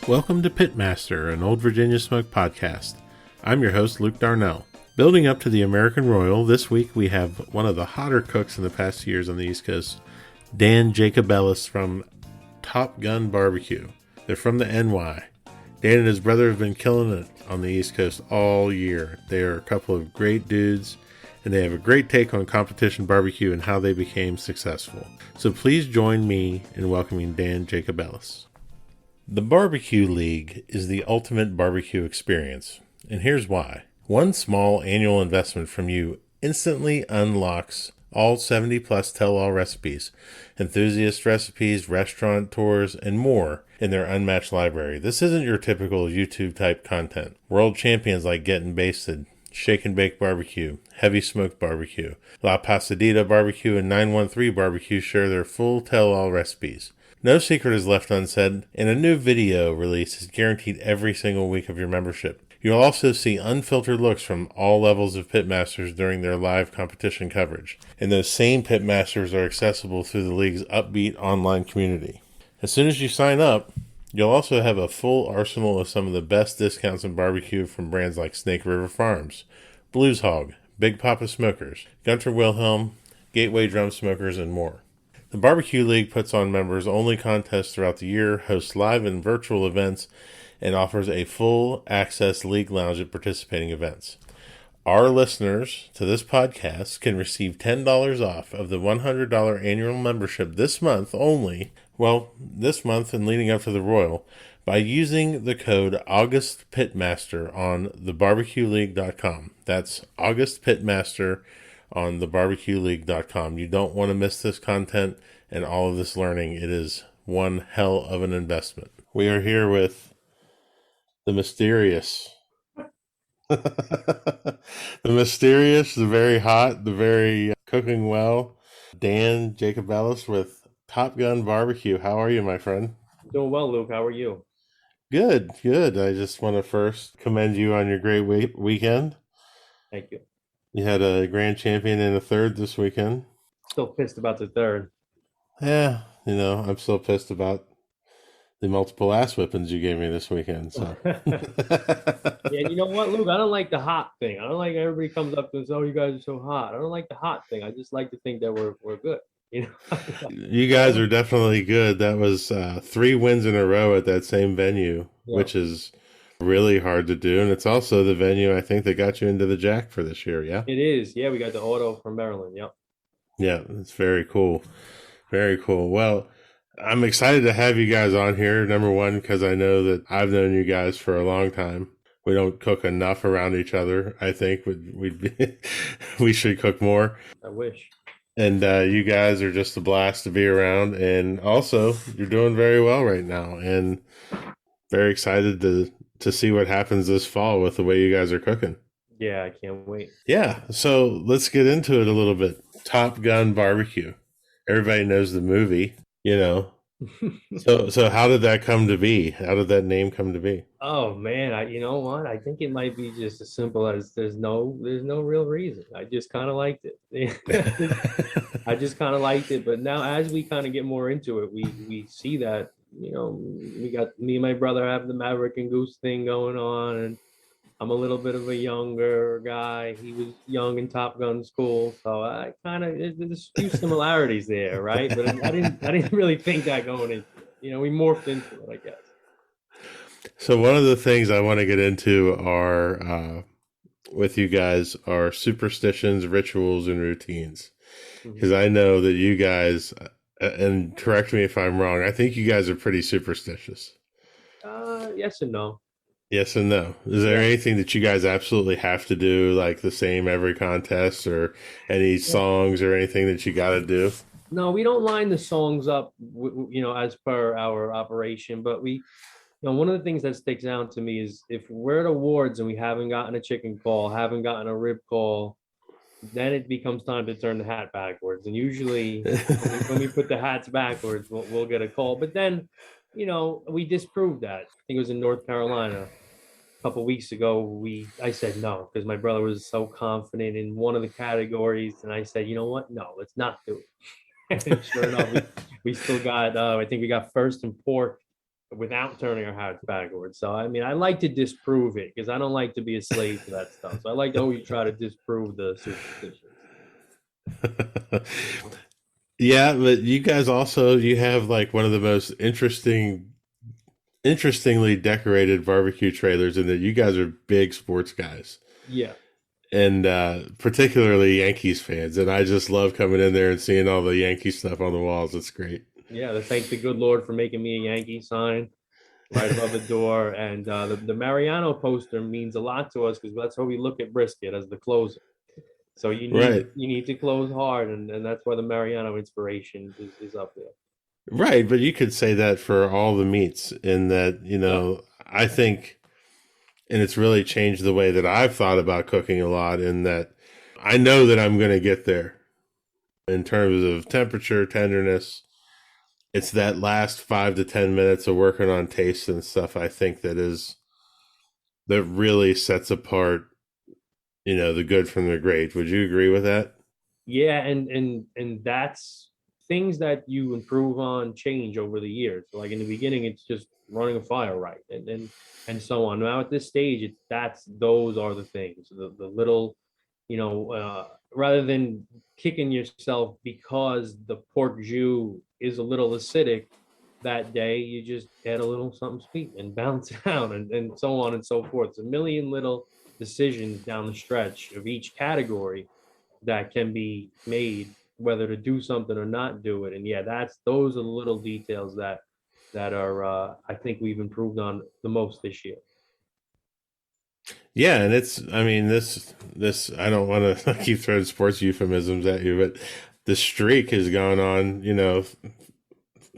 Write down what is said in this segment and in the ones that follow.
Welcome to Pitmaster, an Old Virginia Smoke podcast. I'm your host, Luke Darnell. Building up to the American Royal, this week we have one of the hotter cooks in the past years on the East Coast, Dan Jacobellis from Gun BBQ. They're from the NY. Dan and his brother have been killing it on the East Coast all year. They are a couple of great dudes, and they have a great take on competition barbecue and how they became successful. So please join me in welcoming Dan Jacobellis. The Barbecue League is the ultimate barbecue experience, and here's why. One small annual investment from you instantly unlocks all 70-plus tell-all recipes, enthusiast recipes, restaurant tours, and more in their unmatched library. This isn't your typical YouTube-type content. World champions like Getting Basted, Shake and Bake Barbecue, Heavy Smoked Barbecue, La Pasadita Barbecue, and 913 Barbecue share their full tell-all recipes. No secret is left unsaid, and a new video release is guaranteed every single week of your membership. You'll also see unfiltered looks from all levels of pitmasters during their live competition coverage, and those same pitmasters are accessible through the league's upbeat online community. As soon as you sign up, you'll also have a full arsenal of some of the best discounts in barbecue from brands like Snake River Farms, Blues Hog, Big Papa Smokers, Gunter Wilhelm, Gateway Drum Smokers, and more. The Barbecue League puts on members-only contests throughout the year, hosts live and virtual events, and offers a full-access league lounge at participating events. Our listeners to this podcast can receive $10 off of the $100 annual membership this month only, this month and leading up to the Royal, by using the code AugustPitmaster on thebarbecueleague.com. That's AugustPitmaster on thebarbecueleague.com. You don't want to miss this content and all of this learning. It is one hell of an investment. We are here with the mysterious, the very hot, the very cooking well, Dan Jacobellis with Gun BBQ. How are you, my friend? Doing well, Luke. How are you? Good. I just want to first commend you on your great weekend. Thank you. You had a grand champion and a third this weekend. Still pissed about the third. Yeah, I'm still pissed about the multiple ass whippings you gave me this weekend. So Yeah, you know what, Luke? I don't like the hot thing. I don't like everybody comes up and says, "Oh, you guys are so hot." I don't like the hot thing. I just like to think that we're good. You guys are definitely good. That was 3 wins in a row at that same venue, which is really hard to do, and it's also the venue I think that got you into the Jack for this year. Yeah, it is. Yeah, we got the auto from Maryland. Yep. Yeah, it's very cool. Very cool. Well, I'm excited to have you guys on here. Number one, because I know that I've known you guys for a long time. We don't cook enough around each other. I think we should cook more. I wish. And you guys are just a blast to be around. And also, you're doing very well right now. And very excited to see what happens this fall with the way you guys are cooking. Yeah, I can't wait. Yeah, so let's get into it a little bit. Gun BBQ. Everybody knows the movie, So how did that come to be? How did that name come to be? Oh man, you know what? I think it might be just as simple as there's no real reason. I just kind of liked it. I just kind of liked it. But now, as we kind of get more into it, we see that we got me and my brother have the Maverick and Goose thing going on, and I'm a little bit of a younger guy. He was young in Top Gun school, so I kind of there's a few similarities there, right? But I didn't really think that going in. We morphed into it, I guess. So one of the things I want to get into are with you guys are superstitions, rituals, and routines, because I know that you guys, and correct me if I'm wrong, I think you guys are pretty superstitious. Yes and no. Yes and no. Is there anything that you guys absolutely have to do, like the same every contest, or any songs or anything that you got to do? No, we don't line the songs up, as per our operation. But one of the things that sticks out to me is if we're at awards and we haven't gotten a chicken call, haven't gotten a rib call, then it becomes time to turn the hat backwards. And usually when we put the hats backwards, we'll get a call. But then, we disproved that. I think it was in North Carolina a couple of weeks ago. I said no, because my brother was so confident in one of the categories. And I said, you know what? No, let's not do it. And sure enough, we still got, I think we got first in pork without turning our heads backwards. So I mean, I like to disprove it because I don't like to be a slave to that stuff. So I like to always try to disprove the superstitions. Yeah, but you guys also you have like one of the most interestingly decorated barbecue trailers in that you guys are big sports guys. Yeah. And particularly Yankees fans. And I just love coming in there and seeing all the Yankee stuff on the walls. It's great. Yeah, to thank the good Lord for making me a Yankee sign right above the door. And the Mariano poster means a lot to us because that's how we look at brisket as the closer. So Right. you need to close hard, and that's why the Mariano inspiration is up there. Right. But you could say that for all the meats in that, Yeah. I think, and it's really changed the way that I've thought about cooking a lot in that I know that I'm going to get there in terms of temperature, tenderness. It's that last 5 to 10 minutes of working on taste and stuff. I think that really sets apart, the good from the great. Would you agree with that? Yeah, and that's things that you improve on change over the years. Like in the beginning, it's just running a fire right, and so on. Now at this stage, it's those are the things, the little, rather than kicking yourself because the pork jus is a little acidic that day, you just add a little something sweet and balance it out, and so on and so forth. It's a million little decisions down the stretch of each category that can be made, whether to do something or not do it. And yeah, those are the little details that are I think we've improved on the most this year. Yeah, and I mean, this, I don't want to keep throwing sports euphemisms at you, but the streak has gone on,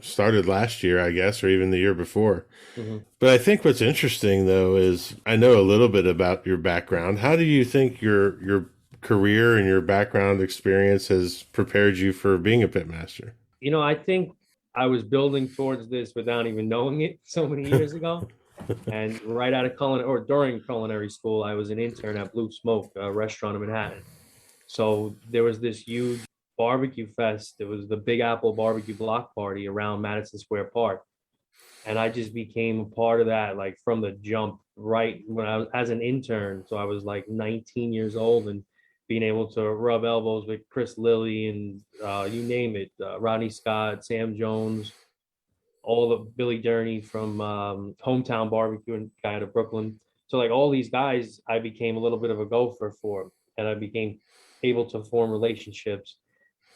started last year, I guess, or even the year before. Mhm. But I think what's interesting, though, is I know a little bit about your background. How do you think your career and your background experience has prepared you for being a pitmaster? I think I was building towards this without even knowing it so many years ago. And right out of during culinary school, I was an intern at Blue Smoke, a restaurant in Manhattan. So there was this huge barbecue fest. It was the Big Apple Barbecue Block Party around Madison Square Park. And I just became a part of that, like from the jump, right when I was as an intern. So I was like 19 years old and being able to rub elbows with Chris Lilly and you name it, Rodney Scott, Sam Jones, all the Billy Durney from Hometown Barbecue and guy out of Brooklyn. So like all these guys, I became a little bit of a gopher for, and I became able to form relationships,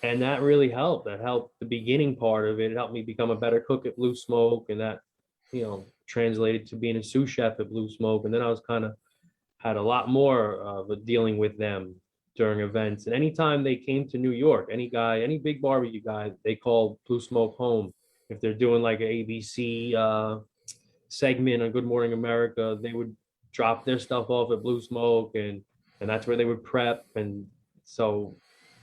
and that really helped. That helped the beginning part of it. It helped me become a better cook at Blue Smoke, and that translated to being a sous chef at Blue Smoke. And then I was kind of had a lot more of a dealing with them during events. And anytime they came to New York, any big barbecue guy, they called Blue Smoke home. If they're doing like an ABC segment on Good Morning America, they would drop their stuff off at Blue Smoke, and that's where they would prep. And so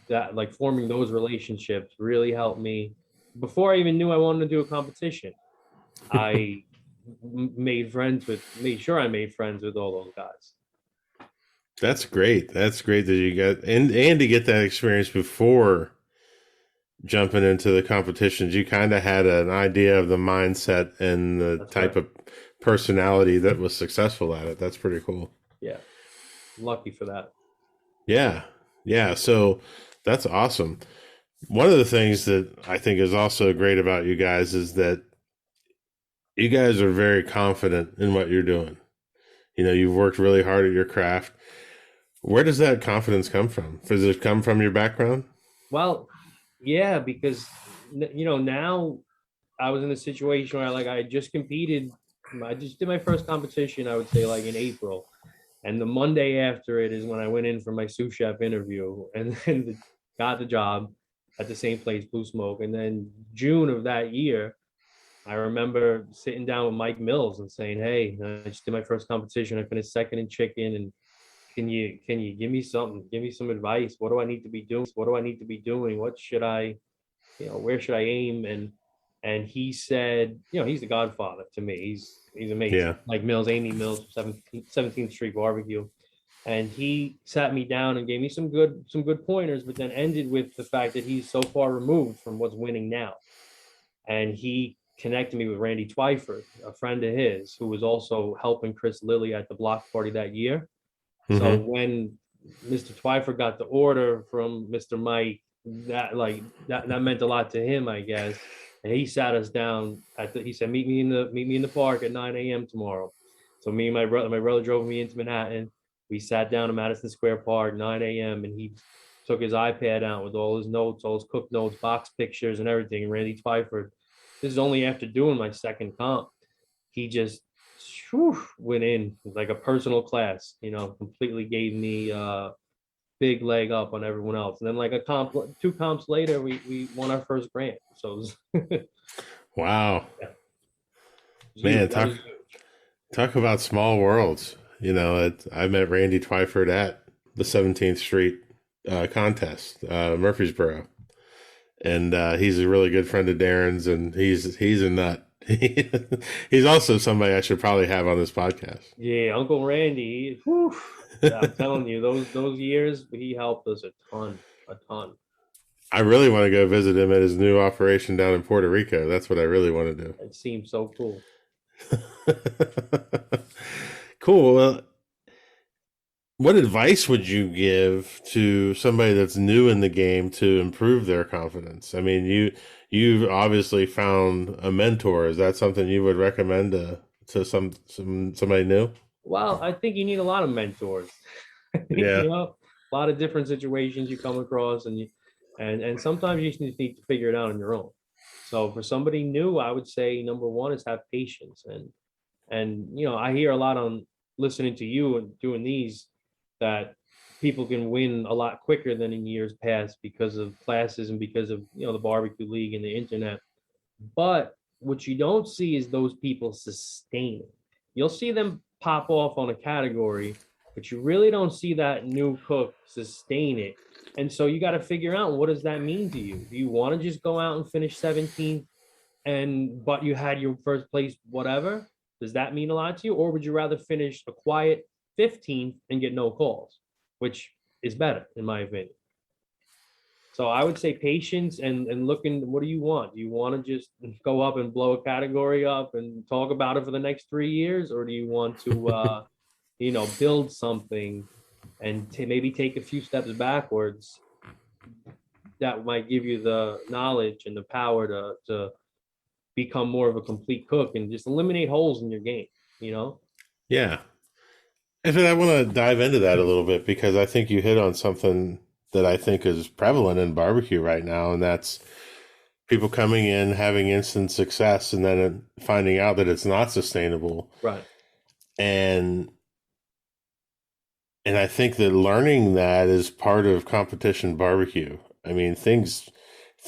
that like forming those relationships really helped me. Before I even knew I wanted to do a competition, I made sure I made friends with all those guys. That's great. That's great that you got and to get that experience before jumping into the competitions. You kind of had an idea of the mindset and the That's type right. of personality that was successful at it. That's pretty cool. Yeah, lucky for that. Yeah. Yeah. So that's awesome. One of the things that I think is also great about you guys is that you guys are very confident in what you're doing. You've worked really hard at your craft. Where does that confidence come from? Does it come from your background? Well, yeah, because now I was in a situation where I just competed. I just did my first competition, I would say like in April. And the Monday after it is when I went in for my sous chef interview and then got the job at the same place, Blue Smoke. And then June of that year, I remember sitting down with Mike Mills and saying, "Hey, I just did my first competition. I finished second in chicken, and can you give me something? Give me some advice. What do I need to be doing? What do I need to be doing? What should I, where should I aim?" And he said, he's the godfather to me. He's amazing. Yeah. Like Mills, Amy Mills, 17th Street Barbecue. And he sat me down and gave me some good pointers, but then ended with the fact that he's so far removed from what's winning now. And he connected me with Randy Twyford, a friend of his, who was also helping Chris Lilly at the block party that year. So Mm-hmm. when Mr. Twyford got the order from Mr. Mike, that meant a lot to him, I guess. And he sat us down he said, meet me in the park at 9 a.m. tomorrow. So me and my brother drove me into Manhattan. We sat down in Madison Square Park, 9 a.m. and he took his iPad out with all his notes, all his cook notes, box pictures, and everything. And Randy Twyford, this is only after doing my second comp. He just went in like a personal class, completely gave me big leg up on everyone else. And then like two comps later, we won our first grant. So it was, Wow, yeah, man, huge. That was huge. talk about small worlds. I met Randy Twyford at the 17th Street contest, Murfreesboro, and he's a really good friend of Darren's, and he's a nut. He's also somebody I should probably have on this podcast. Yeah, Uncle Randy. Yeah, I'm telling you, those years he helped us a ton, a ton. I really want to go visit him at his new operation down in Puerto Rico. That's what I really want to do. It seems so cool. Cool. Well, what advice would you give to somebody that's new in the game to improve their confidence? I mean, you've obviously found a mentor. Is that something you would recommend to somebody new? Well, I think you need a lot of mentors. Yeah. A lot of different situations you come across, and sometimes you just need to figure it out on your own. So for somebody new, I would say number one is have patience, and I hear a lot on listening to you and doing these that people can win a lot quicker than in years past because of classes and because of the barbecue league and the internet. But what you don't see is those people sustaining. You'll see them pop off on a category, but you really don't see that new cook sustain it. And so you got to figure out, what does that mean to you? Do you want to just go out and finish 17th but you had your first place, whatever? Does that mean a lot to you? Or would you rather finish a quiet 15th and get no calls, which is better in my opinion? So I would say patience and looking, what do you want? Do you want to just go up and blow a category up and talk about it for the next 3 years? Or do you want to, build something and maybe take a few steps backwards that might give you the knowledge and the power to become more of a complete cook and just eliminate holes in your game? Yeah. In fact, I want to dive into that a little bit because I think you hit on something that I think is prevalent in barbecue right now, and that's people coming in, having instant success, and then finding out that it's not sustainable. Right. And I think that learning that is part of competition barbecue. I mean, things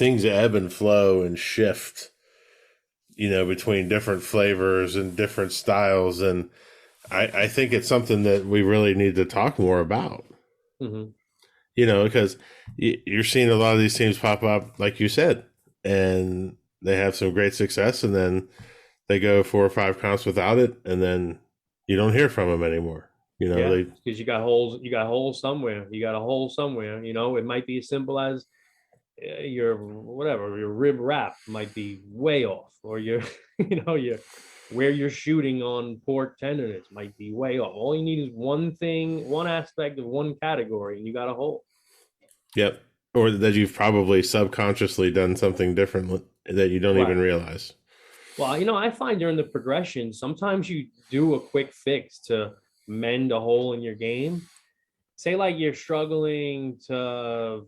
ebb and flow and shift, between different flavors and different styles. And I think it's something that we really need to talk more about. Mm-hmm. Because you're seeing a lot of these teams pop up, like you said, and they have some great success, and then they go 4 or 5 comps without it, and then you don't hear from them anymore. Because you got holes somewhere. You got a hole somewhere. It might be as simple as your rib wrap might be way off, or your where you're shooting on pork tenderness might be way off. All you need is one thing, one aspect of one category, and you got a hole. Yep. Or that you've probably subconsciously done something different that you don't even realize. Well, I find during the progression, sometimes you do a quick fix to mend a hole in your game. Say like you're struggling with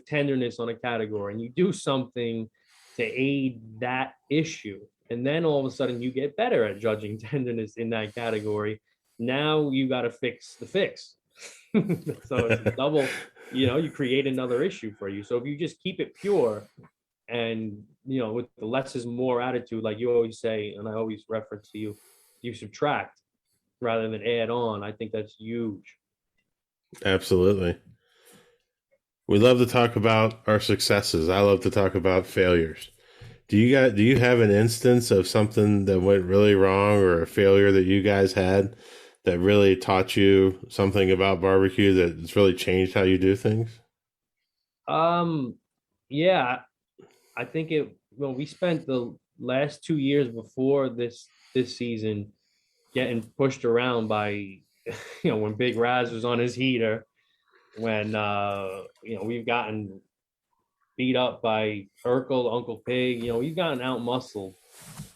tenderness on a category, and you do something to aid that issue. And then all of a sudden you get better at judging tenderness in that category. Now you got to fix the fix. So it's a double, you create another issue for you. So if you just keep it pure and, with the less is more attitude, like you always say, and I always reference to you, you subtract rather than add on. I think that's huge. Absolutely. We love to talk about our successes. I love to talk about failures. Do you have an instance of something that went really wrong, or a failure that you guys had that really taught you something about barbecue that's really changed how you do things? Yeah, I think well, we spent the last 2 years before this season getting pushed around by, when Big Raz was on his heater, when we've gotten beat up by Urkel, Uncle Pig. We've gotten out muscled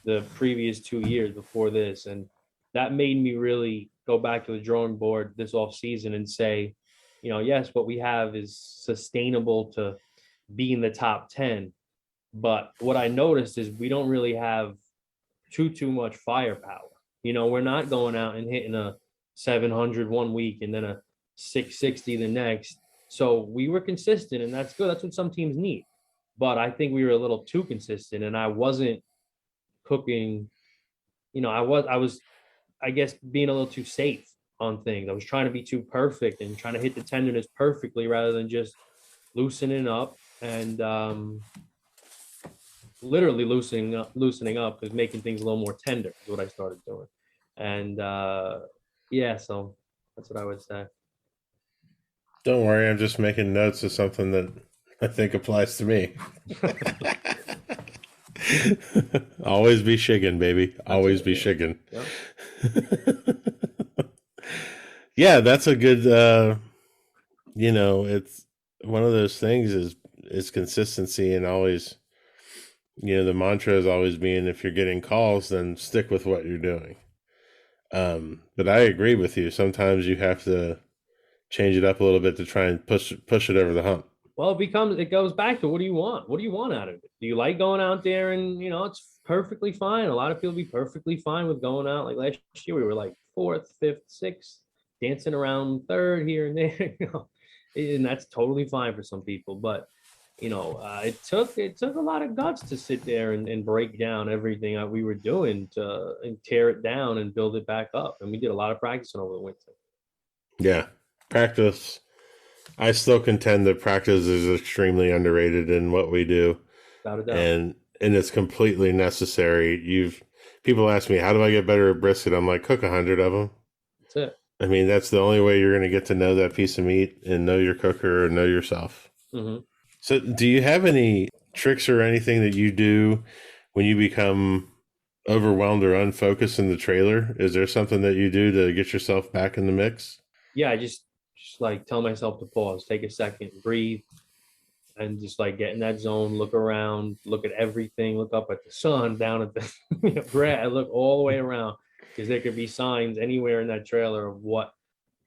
the previous 2 years before this, and that made me really go back to the drawing board this off season and say, yes, what we have is sustainable to be in the top 10. But what I noticed is we don't really have too much firepower. We're not going out and hitting a 700 one week and then a 660 the next. So we were consistent, and that's good. That's what some teams need. But I think we were a little too consistent, and I wasn't cooking. I was, I guess, being a little too safe on things. I was trying to be too perfect and trying to hit the tenderness perfectly rather than just loosening up and literally loosening up is making things a little more tender is what I started doing. And yeah, so that's what I would say. Don't worry, I'm just making notes of something that I think applies to me. Always be shiggin', baby. Always be shiggin'. Yep. Yeah, that's a good it's one of those things is consistency, and always, the mantra is always being, if you're getting calls, then stick with what you're doing. But I agree with you. Sometimes you have to change it up a little bit to try and push it over the hump. Well, it goes back to, what do you want? What do you want out of it? Do you like going out there and, it's perfectly fine. A lot of people be perfectly fine with going out. Like last year, we were like 4th, 5th, 6th, dancing around 3rd here and there, and that's totally fine for some people. But, it took a lot of guts to sit there and break down everything that we were doing and tear it down and build it back up. And we did a lot of practicing over the winter. Yeah. Practice. I still contend that practice is extremely underrated in what we do. Without a doubt. And it's completely necessary. People ask me, how do I get better at brisket? I'm like, cook 100 of them. That's it. I mean, that's the only way you're going to get to know that piece of meat and know your cooker and know yourself. Mm-hmm. So do you have any tricks or anything that you do when you become overwhelmed or unfocused in the trailer? Is there something that you do to get yourself back in the mix? Yeah, I just like tell myself to pause, take a second, breathe, and just like get in that zone, look around, look at everything, look up at the sun, down at the grass, look all the way around, because there could be signs anywhere in that trailer of what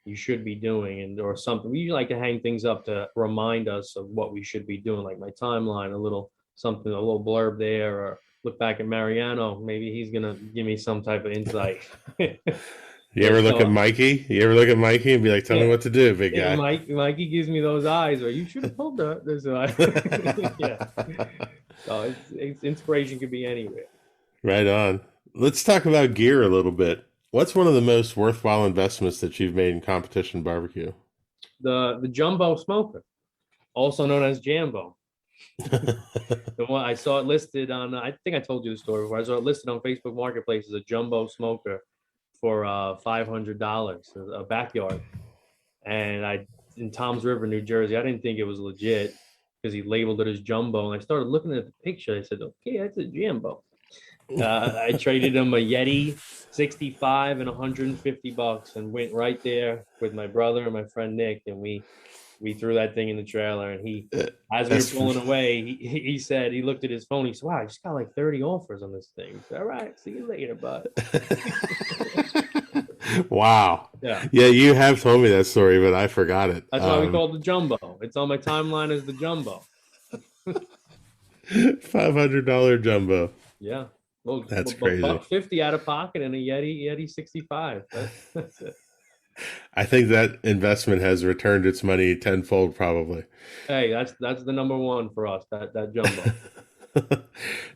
you should be doing or something. We usually like to hang things up to remind us of what we should be doing, like my timeline, a little blurb there, or look back at Mariano. Maybe he's going to give me some type of insight. You ever look at Mikey? You ever look at Mikey and be like, tell me what to do, big guy? Mikey gives me those eyes, or you should have pulled this eye. Yeah. So it's inspiration could be anywhere. Right on. Let's talk about gear a little bit. What's one of the most worthwhile investments that you've made in competition barbecue? The jumbo smoker, also known as Jambo. The one I saw it listed on, I think I told you the story before. I saw it listed on Facebook Marketplace as a jumbo smoker for $500, a backyard. And in Toms River, New Jersey, I didn't think it was legit because he labeled it as jumbo. And I started looking at the picture. I said, okay, that's a Jambo. I traded him a Yeti 65 and $150 and went right there with my brother and my friend Nick, and we threw that thing in the trailer. And he, as we were pulling away, he said, he looked at his phone. He said, wow, I just got like 30 offers on this thing. Said, all right, see you later, bud. Wow. Yeah, you have told me that story, but I forgot it. That's why we call it the jumbo. It's on my timeline as the jumbo. $500 jumbo. Yeah. Well, that's crazy. $50 out of pocket and a Yeti 65. That's it. I think that investment has returned its money tenfold, probably. Hey, that's the number one for us. That jumbo.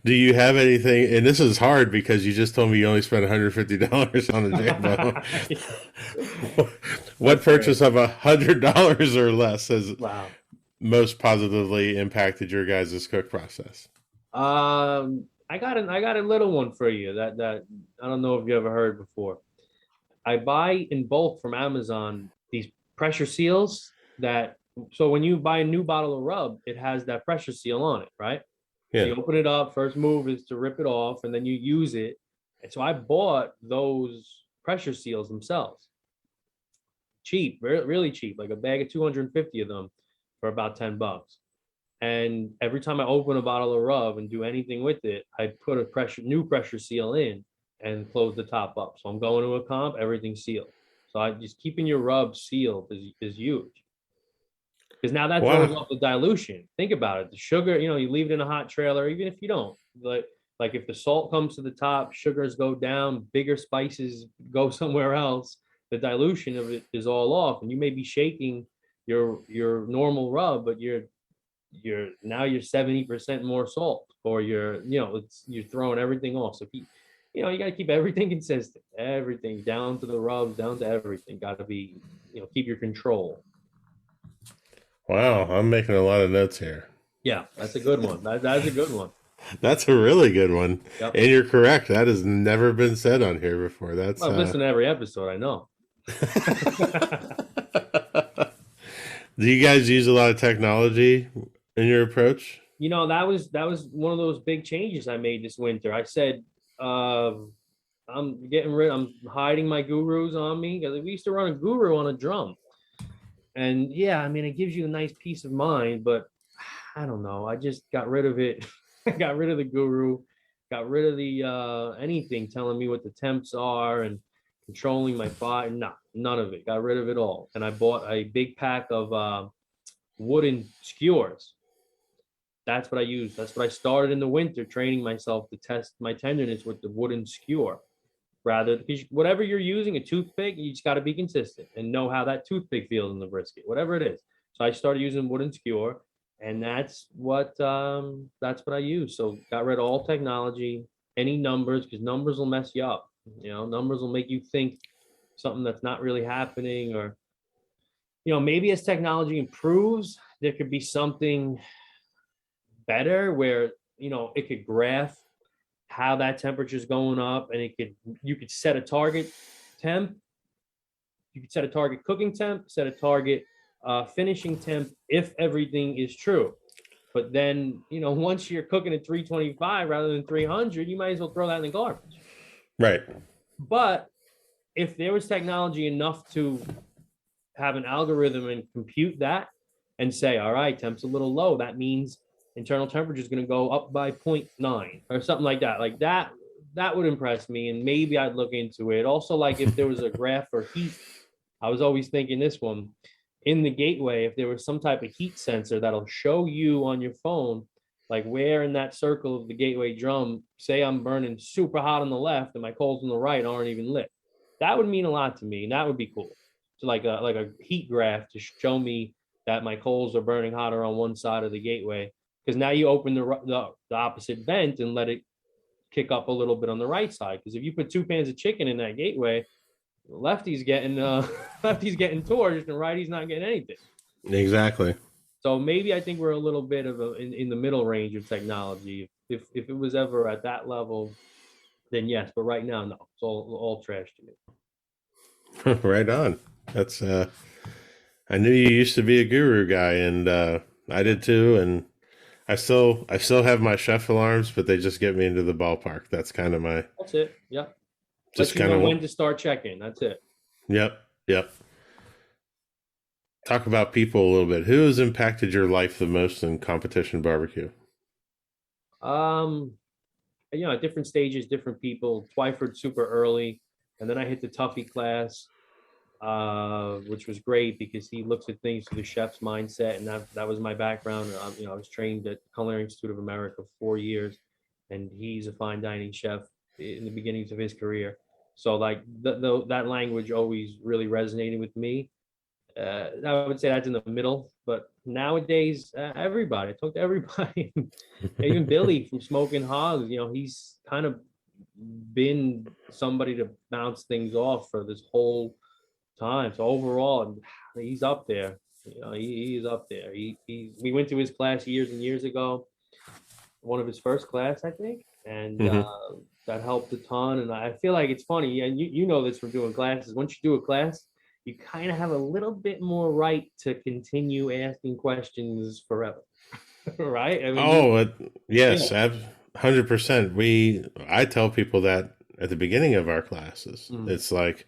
Do you have anything? And this is hard because you just told me you only spent $150 on a Jambo. What purchase of $100 or less has most positively impacted your guys' cook process? I got a little one for you that I don't know if you ever heard before. I buy in bulk from Amazon these pressure seals so when you buy a new bottle of rub, it has that pressure seal on it, right? So Yeah. you open it up. First move is to rip it off, and then you use it. And so I bought those pressure seals themselves, cheap, really cheap, like a bag of 250 of them for about $10. And every time I open a bottle of rub and do anything with it, I put a new pressure seal in and close the top up. So I'm going to a comp, everything's sealed. So I just keeping your rub sealed is huge. Because now that throws Wow. off the dilution. Think about it. The sugar, you leave it in a hot trailer, even if you don't. Like if the salt comes to the top, sugars go down, bigger spices go somewhere else. The dilution of it is all off, and you may be shaking your normal rub, but you're 70% more salt, or you're throwing everything off. So you got to keep everything consistent, everything down to the rubs, down to everything. Got to be, keep your control. Wow. I'm making a lot of notes here. Yeah, that's a good one. That's a good one. That's a really good one. Yep. And you're correct. That has never been said on here before. That's I've listened to every episode, I know. Do you guys use a lot of technology in your approach? That was one of those big changes I made this winter. I said, I'm hiding my gurus on me, because we used to run a guru on a drum. And yeah, I mean, it gives you a nice peace of mind, but I don't know. I just got rid of it. I got rid of the guru, got rid of the anything telling me what the temps are and controlling my fire. No, none of it. Got rid of it all. And I bought a big pack of wooden skewers. That's what I used. That's what I started in the winter, training myself to test my tenderness with the wooden skewer. Because whatever you're using, a toothpick, you just got to be consistent and know how that toothpick feels in the brisket, whatever it is. So I started using wooden skewer, and that's what I use. So got rid of all technology, any numbers, because numbers will mess you up. Numbers will make you think something that's not really happening, or maybe as technology improves, there could be something better where it could graph how that temperature is going up, and you could set a target temp, you could set a target cooking temp, set a target finishing temp, if everything is true. But then once you're cooking at 325 rather than 300, you might as well throw that in the garbage. Right. But if there was technology enough to have an algorithm and compute that and say, all right, temp's a little low, that means internal temperature is going to go up by 0.9 or something like that would impress me, and maybe I'd look into it. Also, like if there was a graph for heat, I was always thinking this one in the gateway, if there was some type of heat sensor that'll show you on your phone, like where in that circle of the gateway drum, say I'm burning super hot on the left and my coals on the right aren't even lit. That would mean a lot to me, and that would be cool. So like a heat graph to show me that my coals are burning hotter on one side of the gateway. Because now you open the opposite vent and let it kick up a little bit on the right side. Because if you put 2 pans of chicken in that gateway, lefty's getting torched and righty's not getting anything. Exactly. So maybe I think we're a little bit of in the middle range of technology. If it was ever at that level, then yes. But right now, no. It's all trash to me. Right on. That's I knew you used to be a guru guy, and I did too, and I still have my chef alarms, but they just get me into the ballpark. That's kind of my. That's it. Yep. Just kind of when to start checking. That's it. Yep. Talk about people a little bit. Who has impacted your life the most in competition barbecue? At different stages, different people. Twyford super early, and then I hit the Tuffy class, which was great because he looks at things through the chef's mindset, and that was my background. I was trained at Culinary Institute of America for 4 years, and he's a fine dining chef in the beginnings of his career. So like that language always really resonated with me. I would say that's in the middle, but nowadays everybody, I talk to everybody, even Billy from Smoking Hogs. He's kind of been somebody to bounce things off for this whole time. So overall, he's up there. He's up there. We went to his class years and years ago, one of his first class, I think, and that helped a ton. And I feel like it's funny, and you know this from doing classes. Once you do a class, you kind of have a little bit more right to continue asking questions forever. right? I mean, Yes, yeah. 100%. I tell people that at the beginning of our classes. Mhm. It's like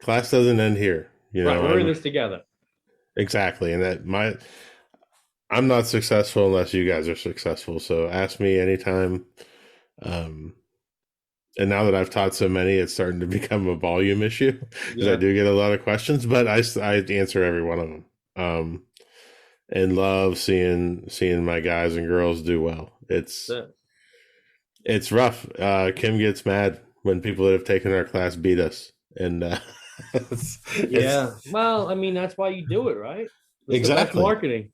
class doesn't end here. Right. We're in I'm this together. exactly, and I'm not successful unless you guys are successful. So ask me anytime. Um, and now that I've taught so many, it's starting to become a volume issue because I Yeah. do get a lot of questions, but I answer every one of them. And love seeing my guys and girls do well. That's it. It's rough. Kim gets mad when people that have taken our class beat us, and it's Yeah. Well, I mean, that's why you do it, right? It's the best exactly, marketing.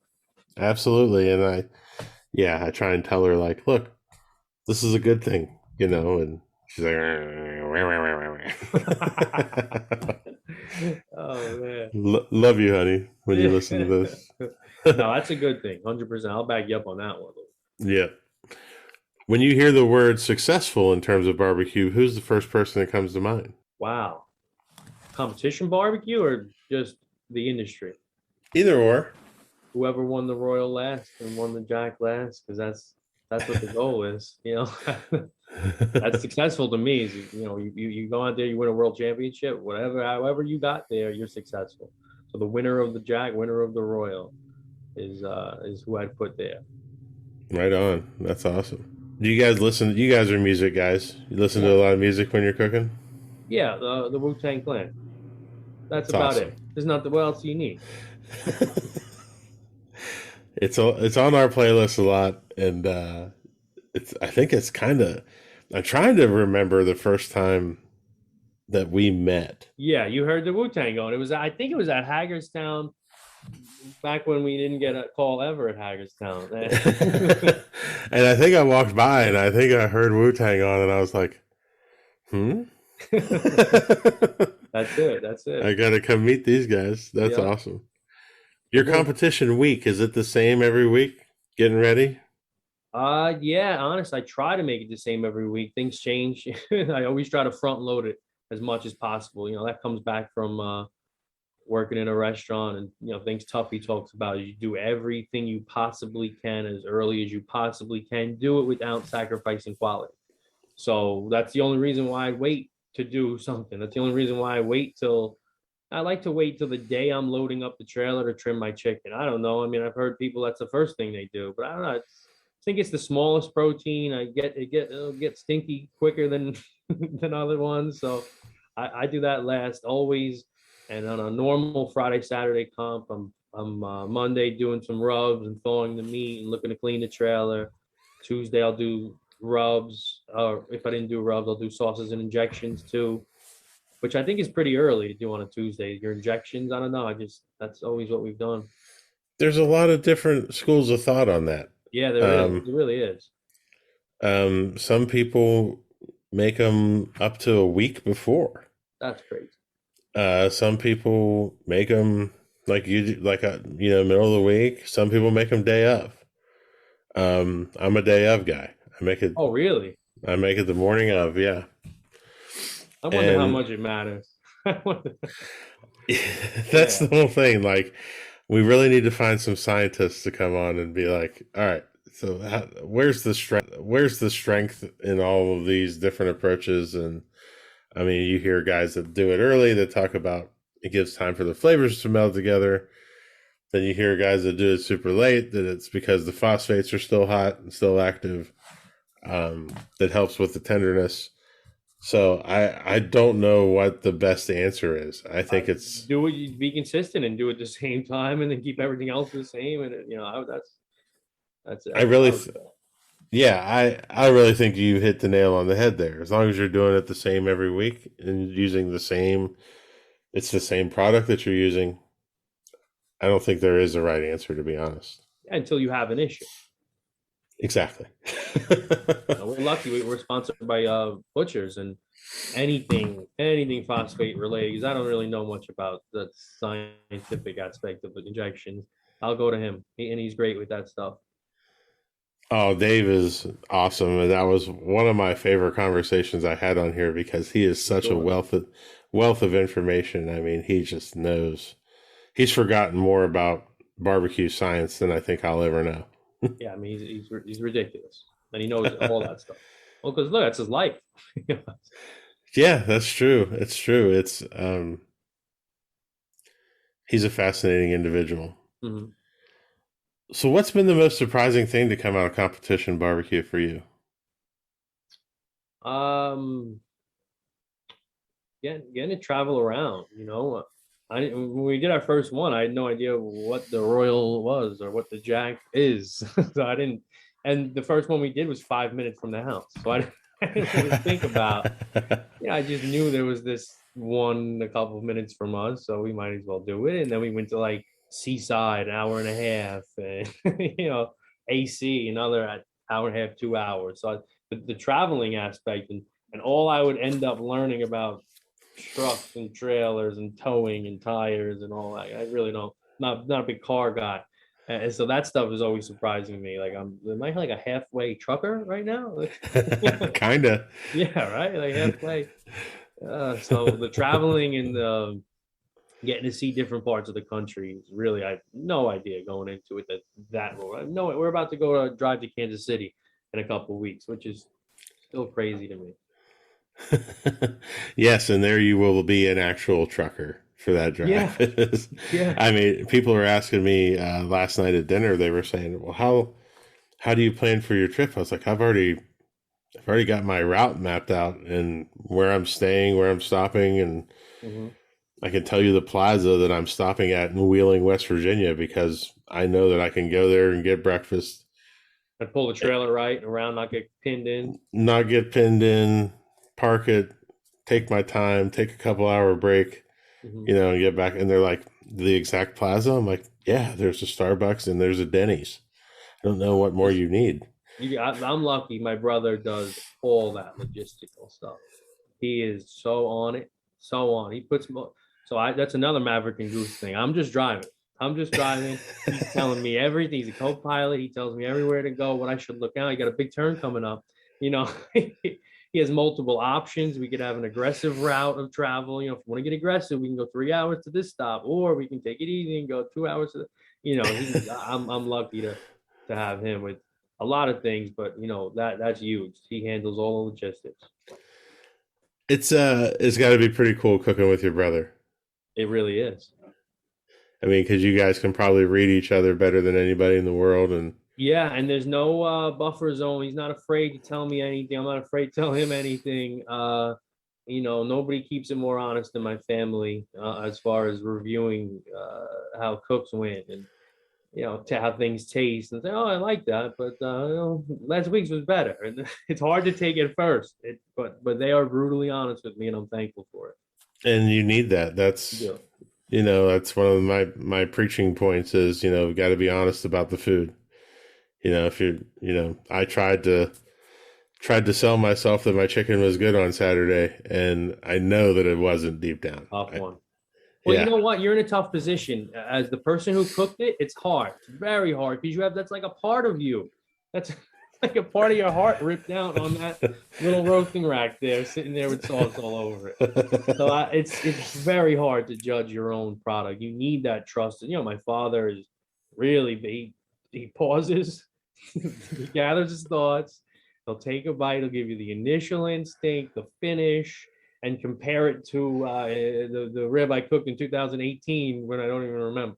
absolutely. And I try and tell her like, look, this is a good thing, and she's like, Oh man. love you, honey, when you listen to this. No, that's a good thing. 100%. I'll back you up on that one. Yeah. When you hear the word successful in terms of barbecue, who's the first person that comes to mind? Wow. Competition barbecue or just the industry? Either or. Whoever won the Royal last and won the Jack last, because that's what the goal is. That's successful to me. Is you go out there, you win a world championship, whatever, however you got there, you're successful. So the winner of the Jack, winner of the Royal, is who I'd put there. Right on. That's awesome. Do you guys listen? You guys are music guys. You listen to Yeah, a lot of music when you're cooking? yeah. The Wu-Tang Clan. That's It's about awesome. it. There's not what else do you need? It's on our playlist a lot, and I think it's kind of. I'm trying to remember the first time that we met. Yeah, you heard the Wu-Tang going. I think it was at Hagerstown back when we didn't get a call ever at Hagerstown. And I think I walked by and I think I heard Wu Tang on, and I was like, hmm? That's it. That's I it. got to come meet these guys. That's Yeah. awesome. Your Well, competition week, is it the same every week? Getting ready? yeah, honest, I try to make it the same every week. Things change. I always try to front load it as much as possible. That comes back from working in a restaurant and things Tuffy talks about is you do everything you possibly can as early as you possibly can. Do it without sacrificing quality. So that's the only reason why I wait to do something. That's the only reason why I like to wait till the day I'm loading up the trailer to trim my chicken. I don't know. I mean, I've heard people that's the first thing they do, but I don't know. I think it's the smallest protein. It'll get stinky quicker than than other ones. So I do that last always. And on a normal Friday, Saturday comp, I'm Monday doing some rubs and thawing the meat and looking to clean the trailer. Tuesday I'll do rubs, or if I didn't do rubs, I'll do sauces and injections too, which I think is pretty early to do on a Tuesday. Your injections, I don't know. That's always what we've done. There's a lot of different schools of thought on that. Yeah, there is. Um, There really is. some people make them up to a week before. That's crazy. Some people make them like like a middle of the week. Some people make them day of. I'm a day of guy. I make it. Oh, really? I make it the morning of. Yeah, I wonder how and much it matters. that's Yeah. the whole thing. Like, we really need to find some scientists to come on and be like, all right. So where's the strength? Where's the strength in all of these different approaches? And I mean, you hear guys that do it early that talk about it gives time for the flavors to meld together. Then you hear guys that do it super late, that it's because the phosphates are still hot and still active. That helps with the tenderness. So I don't know what the best answer is. I I think it's do it, be consistent and do it at the same time, and then keep everything else the same. And I that's what I really would say. yeah, I really think you hit the nail on the head there. As long as you're doing it the same every week and using it's the same product that you're using. I don't think there is a right answer, to be honest. Until you have an issue. Exactly. We're lucky we're sponsored by butchers and anything phosphate related, because I don't really know much about the scientific aspect of the injections. I'll go to him, and he's great with that stuff. Oh, Dave is awesome, and that was one of my favorite conversations I had on here because he is For such a sure. wealth of information. I mean, he just knows. He's forgotten more about barbecue science than I think I'll ever know. Yeah, I mean, he's ridiculous, and he knows all that stuff. Well, because look, that's his life. Yeah, that's true. It's true. He's a fascinating individual. Mhm. So what's been the most surprising thing to come out of competition barbecue for you? Um, getting to travel around, when we did our first one, I had no idea what the Royal was or what the Jack is. So I didn't, and the first one we did was 5 minutes from the house. So I didn't really think about, I just knew there was this one a couple of minutes from us, so we might as well do it. And then we went to like Seaside, an hour and a half, and AC, another hour and a half, 2 hours. So the traveling aspect and all I would end up learning about trucks and trailers and towing and tires and all that. I really don't, not a big car guy. And so that stuff is always surprising me. Like am I like a halfway trucker right now? Kinda. Yeah, right. Like halfway. So the traveling and getting to see different parts of the country is really, I had no idea going into it that role. No, we're about to go drive to Kansas City in a couple of weeks, which is still crazy to me. Yes, and there you will be an actual trucker for that Yeah, drive. yeah. I mean, people were asking me last night at dinner. They were saying, "Well, how do you plan for your trip?" I was like, I've already got my route mapped out and where I'm staying, where I'm stopping, and Mhm. I can tell you the plaza that I'm stopping at in Wheeling, West Virginia, because I know that I can go there and get breakfast, I'd pull the trailer right and around, not get pinned in. not get pinned in, park it, take my time, take a couple hour break, Mhm. and get back. And they're like, the exact plaza? I'm like, yeah, there's a Starbucks and there's a Denny's. I don't know what more Just you need. I'm lucky. My brother does all that logistical stuff. He is so on it, so on. He puts so I that's another Maverick and Goose thing. I'm just driving. I'm just driving. He's telling me everything. He's a co-pilot. He tells me everywhere to go, what I should look out. You got a big turn coming up. You know, he has multiple options. We could have an aggressive route of travel. If you want to get aggressive, we can go 3 hours to this stop, or we can take it easy and go 2 hours to I'm lucky to have him with a lot of things, but that's huge. He handles all the logistics. It's got to be pretty cool cooking with your brother. It really is. I mean, because you guys can probably read each other better than anybody in the world, and Yeah, and there's no buffer zone. He's not afraid to tell me anything. I'm not afraid to tell him anything. Nobody keeps it more honest than my family as far as reviewing how cooks went and to how things taste and say, oh, I like that, but last week's was better. And it's hard to take at first, but they are brutally honest with me, and I'm thankful for it. you need that. That's Yeah. that's one of my preaching points is we've got to be honest about the food. If I tried to sell myself that my chicken was good on Saturday, and I know that it wasn't deep down. Tough one. Well, you Yeah, know what? You're in a tough position as the person who cooked it. It's hard. It's very hard because that's like a part of you. That's like a part of your heart ripped out on that little roasting rack there, sitting there with sauce all over it. So it's very hard to judge your own product. You need that trust. My father is really he pauses, he gathers his thoughts. He'll take a bite. He'll give you the initial instinct, the finish, and compare it to the rib I cooked in 2018 when I don't even remember.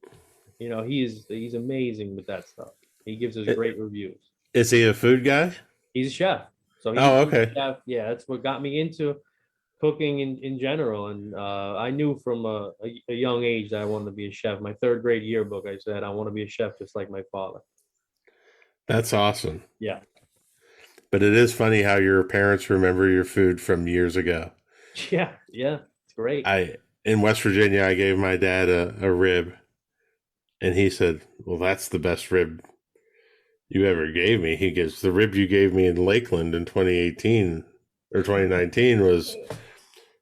He's amazing with that stuff. He gives us great reviews. is he a food guy? He's a chef, so Oh, he's a okay. chef. Yeah, that's what got me into cooking in general. And I knew from a young age that I wanted to be a chef. My third grade yearbook, I said I want to be a chef just like my father. That's awesome. Yeah, But it is funny how your parents remember your food from years ago. yeah, yeah. It's great. I In West Virginia, I gave my dad a rib, and he said, "Well, that's the best rib you ever gave me." He goes, "The rib you gave me in Lakeland in 2018 or 2019 was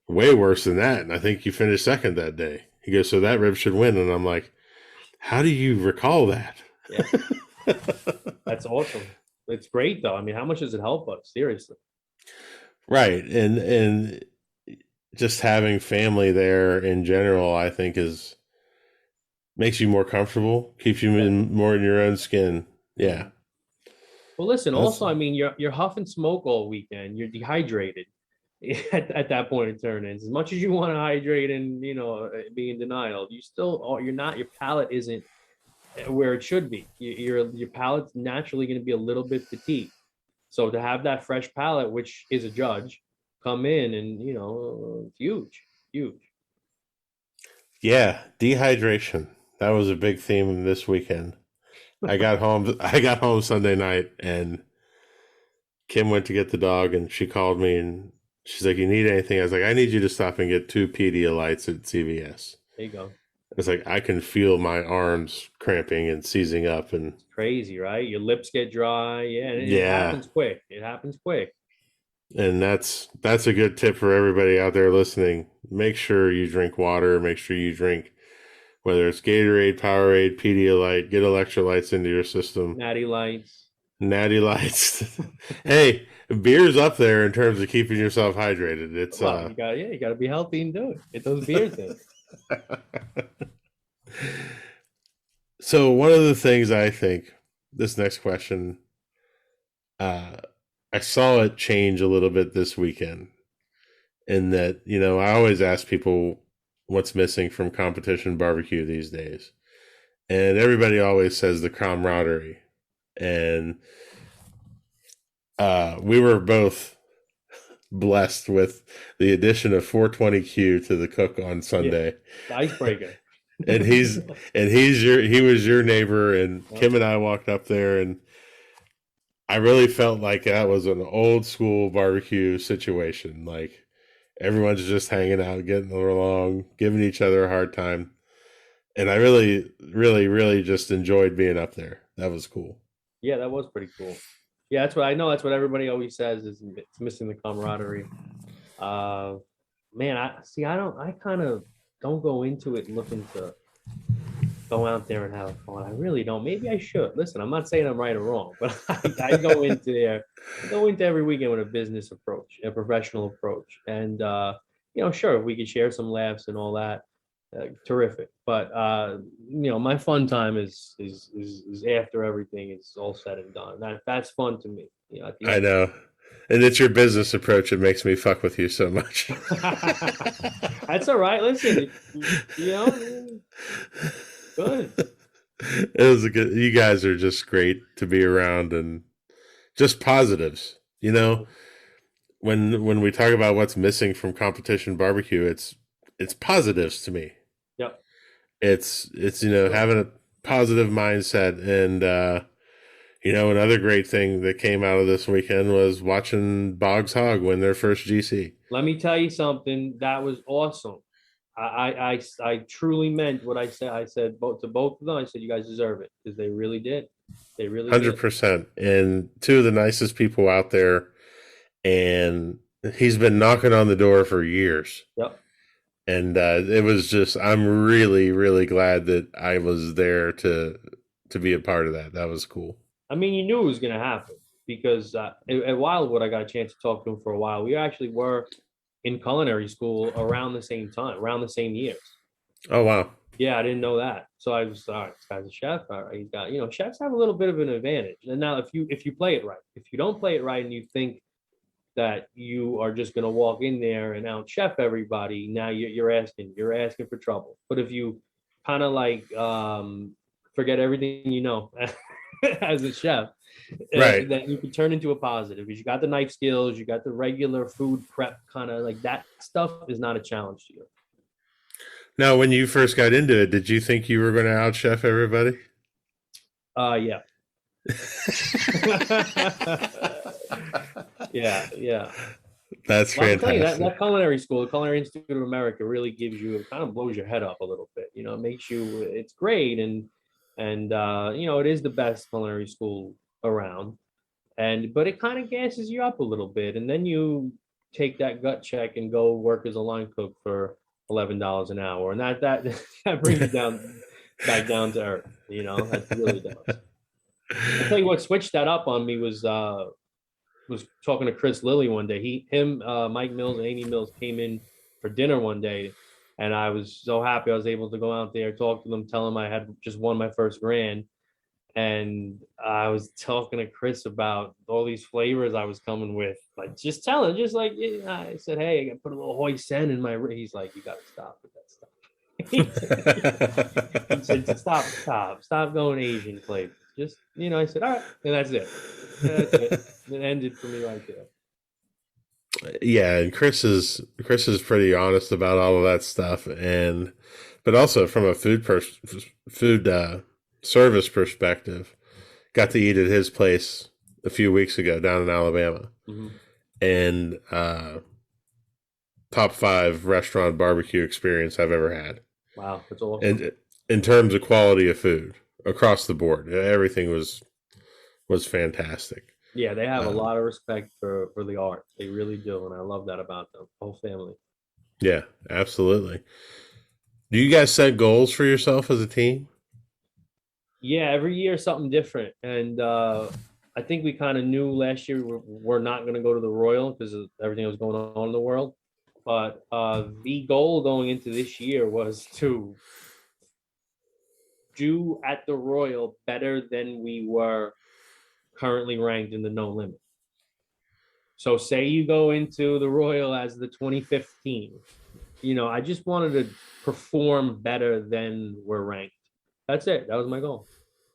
way worse than that, and I think you finished second that day." He goes, "So that rib should win," and I'm like, "How do you recall that?" Yeah, that's awesome. It's great though. I mean, how much does it help us? Seriously. Right, and just having family there in general, I think is makes you more comfortable, keeps you Yeah. more in your own skin. Mhm. Yeah. Well, listen, That's also, I mean, you're huffing smoke all weekend. You're dehydrated at that point in turn-ins. As much as you want to hydrate and, be in denial, you're not, your palate isn't where it should be. Your palate's naturally going to be a little bit fatigued. So to have that fresh palate, which is a judge, come in and, it's huge, huge. Yeah, dehydration. That was a big theme this weekend. I got home Sunday night and Kim went to get the dog and she called me and she's like, "You need anything?" I was like, "I need you to stop and get 2 Pedialytes at CVS." There you go. It's like I can feel my arms cramping and seizing up and Crazy, right? Your lips get dry. Yeah, and it yeah. happens quick. It happens quick. And that's a good tip for everybody out there listening. Make sure you drink water. Make sure you drink, whether it's Gatorade, Powerade, Pedialyte, get electrolytes into your system. Natty Lights. Natty Lights. Hey, beer's up there in terms of keeping yourself hydrated. It's Well, you got to be healthy and do it. Get those beers in. So one of the things I think, this next question, I saw it change a little bit this weekend in that, I always ask people what's missing from competition barbecue these days. And everybody always says the camaraderie. And we were both blessed with the addition of 420Q to the cook on Sunday. The icebreaker. And he was your neighbor, and Kim and I walked up there, and I really felt like that was an old school barbecue situation. Like everyone's just hanging out, getting along, giving each other a hard time. And I really, really, really just enjoyed being up there. That was cool. Yeah, that was pretty cool. Yeah, that's what I know. That's what everybody always says is it's missing the camaraderie. Man, I kind of don't go into it looking to go out there and have fun. I really don't. Maybe I should. Listen, I'm not saying I'm right or wrong, but I go into every weekend with a business approach, a professional approach. And, sure, we could share some laughs and all that. Terrific. But, my fun time is after everything is all said and done. That's fun to me. I know. And it's your business approach that makes me fuck with you so much. That's all right. Listen, good. It was you guys are just great to be around and just positives. When we talk about what's missing from competition barbecue, it's positives to me. Yep. It's having a positive mindset. And another great thing that came out of this weekend was watching Boggs Hog win their first GC. Let me tell you something. That was awesome. I truly meant what I said. I said to both of them, I said, you guys deserve it, because they really did. They really 100%. And two of the nicest people out there. And he's been knocking on the door for years. Yep. And it was just, I'm really, really glad that I was there to be a part of that. That was cool. I mean, you knew it was going to happen, because at Wildwood, I got a chance to talk to him for a while. We actually were in culinary school around the same time, around the same years. Oh, wow. Yeah, I didn't know that. So I was, all right, this guy's a chef. All right, he's got, chefs have a little bit of an advantage. And now if you play it right, if you don't play it right and you think that you are just going to walk in there and out chef everybody, now you're asking for trouble. But if you kind of forget everything as a chef, right, that you can turn into a positive, because you got the knife skills, you got the regular food prep, kind of like that stuff is not a challenge to you. Now, when you first got into it, did you think you were going to out chef everybody? Yeah. Yeah. That's fantastic. That culinary school, the Culinary Institute of America, really gives you, it kind of blows your head up a little bit. It makes you, it's great. And it is the best culinary school around. But it kind of gasses you up a little bit. And then you take that gut check and go work as a line cook for $11 an hour. And that brings you back down to earth. That really does. I'll tell you what switched that up on me was talking to Chris Lilly one day. Mike Mills and Amy Mills came in for dinner one day, and I was so happy I was able to go out there, talk to them, tell them I had just won my first grand. And I was talking to Chris about all these flavors I was coming with, like just telling, just like I said, hey, I got to put a little hoisin in my. He's like, you got to stop with that stuff. He said, stop going Asian flavors. Just I said, all right, and that's it. That's it. It ended for me right there. Yeah, and Chris is pretty honest about all of that stuff, but also from a food service perspective, got to eat at his place a few weeks ago down in Alabama, and top 5 restaurant barbecue experience I've ever had. Wow, that's awesome. And in terms of quality of food across the board, everything was fantastic. Yeah, they have a lot of respect for the art. They really do, and I love that about them. Whole family. Yeah, absolutely. Do you guys set goals for yourself as a team? Yeah, every year something different, and I think we kind of knew last year we're not going to go to the Royal because of everything that was going on in the world. But the goal going into this year was to do at the Royal better than we were currently ranked in the no limit. So say you go into the Royal as the 2015, I just wanted to perform better than we're ranked. That's it. That was my goal.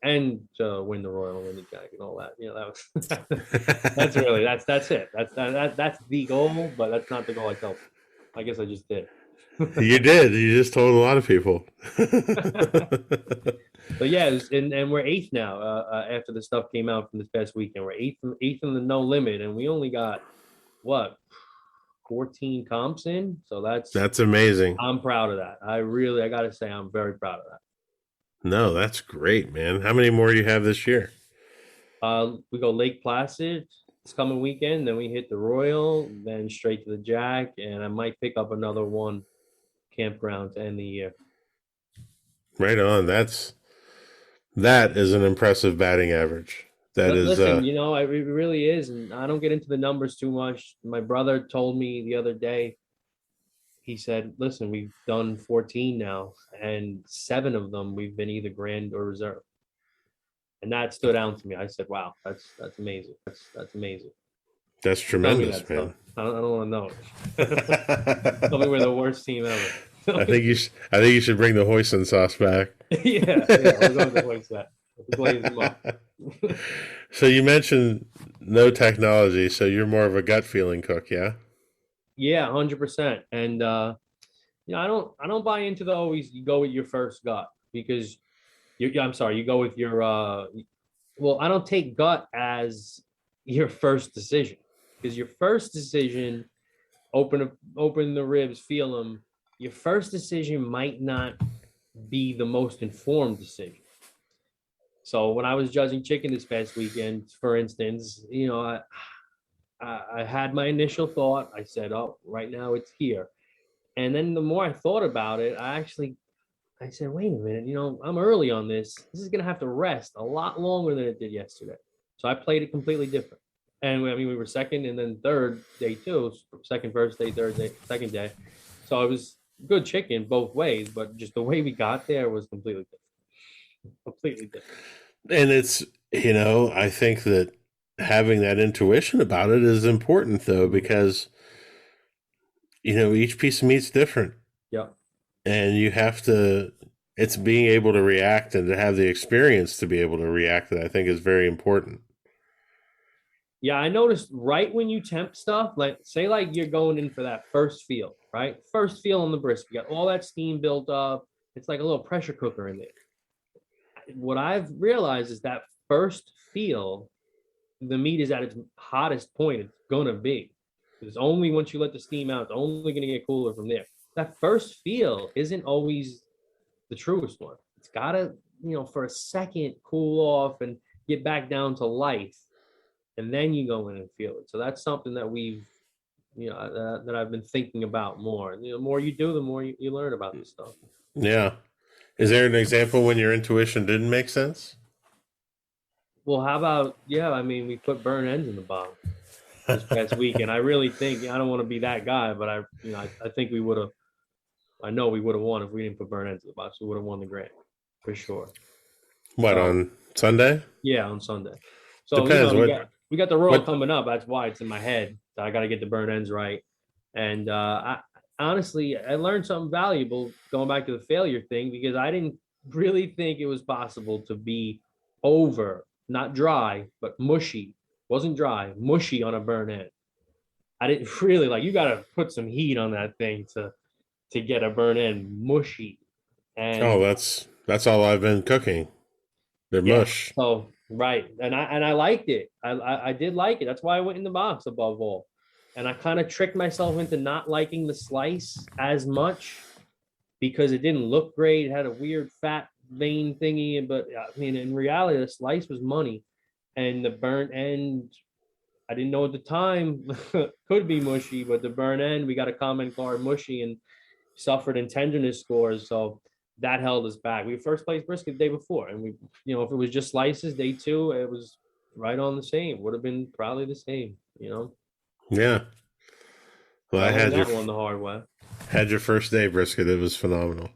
And to win the Royal, win the Jack, and all that. That was that's it. That's the goal, but that's not the goal I tell. I guess I just did. You did. You just told a lot of people. But yeah, and we're 8th now. After the stuff came out from this past weekend, we're 8th in the no limit, and we only got what 14 comps in. So that's amazing. I'm proud of that. I gotta say, I'm very proud of that. No, that's great, man. How many more do you have this year? We go Lake Placid this coming weekend, then we hit the Royal, then straight to the Jack, and I might pick up another one campground to end the year. Right on. That is an impressive batting average. Listen, it really is, and I don't get into the numbers too much. My brother told me the other day, he said, listen, we've done 14 now, and 7 of them we've been either grand or reserve. And that stood out to me. I said, wow, that's amazing. That's amazing. That's tremendous, man. I don't want to know it. Tell me we're the worst team ever. I think you should bring the hoisin sauce back. yeah, we'll go with the hoisin. Blaze them up. So you mentioned no technology, so you're more of a gut feeling cook, yeah? Yeah, 100%. And I don't buy into the always you go with your first gut because you go with your well, I don't take gut as your first decision because your first decision, open the ribs, feel them. Your first decision might not be the most informed decision. So when I was judging chicken this past weekend, for instance, I had my initial thought. I said, oh, right now it's here. And then the more I thought about it, I said, wait a minute, I'm early on this. This is going to have to rest a lot longer than it did yesterday. So I played it completely different. And we were second and then third day too. Second, first day, third day, second day. So it was good chicken both ways, but just the way we got there was completely different. Completely different. And it's, I think that having that intuition about it is important though, because, each piece of meat's different. Yeah. And you have to, it's being able to react and to have the experience to be able to react that I think is very important. Yeah, I noticed right when you temp stuff, say you're going in for that first feel, right? First feel on the brisket, you got all that steam built up. It's like a little pressure cooker in there. What I've realized is that first feel, the meat is at its hottest point it's going to be. It's only once you let the steam out, it's only going to get cooler from there. That first feel isn't always the truest one. It's got to, for a second cool off and get back down to life. And then you go in and feel it. So that's something that we've, that I've been thinking about more. The more you do, the more you learn about this stuff. Yeah. Is there an example when your intuition didn't make sense? Well, how about, we put burn ends in the bottom this past week. And I really think, I don't want to be that guy, but I think we would have, I know we would have won if we didn't put burn ends in the box. We would have won the grand for sure. What, So on Sunday? yeah, on Sunday. So Depends. we got the Royal What? coming up. That's why it's in my head. I got to get the burn ends right. And I honestly, I learned something valuable going back to the failure thing because I didn't really think it was possible to be over, not dry, but mushy. Wasn't dry, mushy on a burn end. I didn't really like. You got to put some heat on that thing to get a burn end mushy. Oh, And that's all I've been cooking. They're yeah, mush. so right, and I liked it. I did like it. That's why I went in the box above all. And I kind of tricked myself into not liking the slice as much because it didn't look great. It had a weird fat vein thingy, but I mean, in reality, the slice was money, and the burnt end. I didn't know at the time could be mushy, but the burnt end, we got a comment card mushy and suffered in tenderness scores. So that held us back. We first placed brisket the day before, and we, if it was just slices, day two, it was right on the same. Would have been probably the same. Yeah. Well, So I I learned that one the hard way. had your first day brisket. It was phenomenal.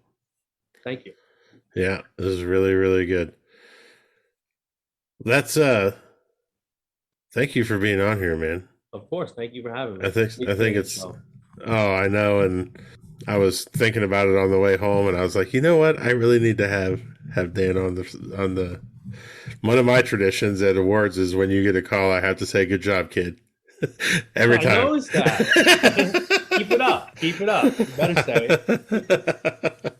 Thank you. Yeah, it was really, really good. That's thank you for being on here, man. Of course. Thank you for having me. I think it's oh, I know, and I was thinking about it on the way home, and I was like, you know what? I really need to have Dan on the one of my traditions at awards is when you get a call, I have to say, "Good job, kid." Every time. I noticed that. Keep it up. Keep it up. You better say it.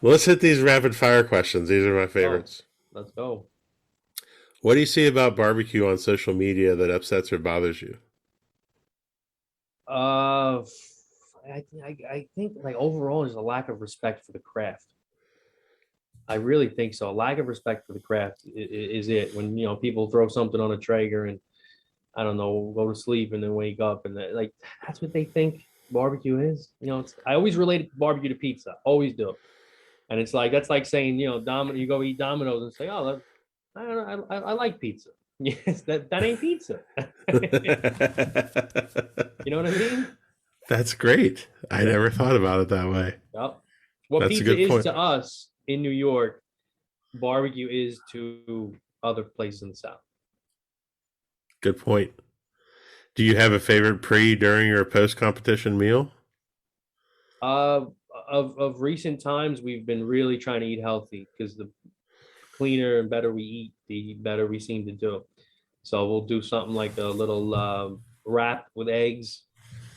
Let's hit these rapid fire questions. These are my favorites. Oh, let's go. What do you see about barbecue on social media that upsets or bothers you? I think like overall there's a lack of respect for the craft. I really think so. A lack of respect for the craft is it. When people throw something on a Traeger and I don't know, go to sleep and then wake up and like that's what they think barbecue is. I always relate barbecue to pizza, always do. And it's like that's like saying you go eat Domino's and say, oh, I don't know, I like pizza. Yes, that ain't pizza. You know what I mean? That's great. I never thought about it that way. Yep. What That's a pizza good is point. to us in New York, barbecue is to other places in the South. Good point. Do you have a favorite pre, during, or post competition meal? Uh, of recent times, we've been really trying to eat healthy because the cleaner and better we eat, the better we seem to do. So we'll do something like a little wrap with eggs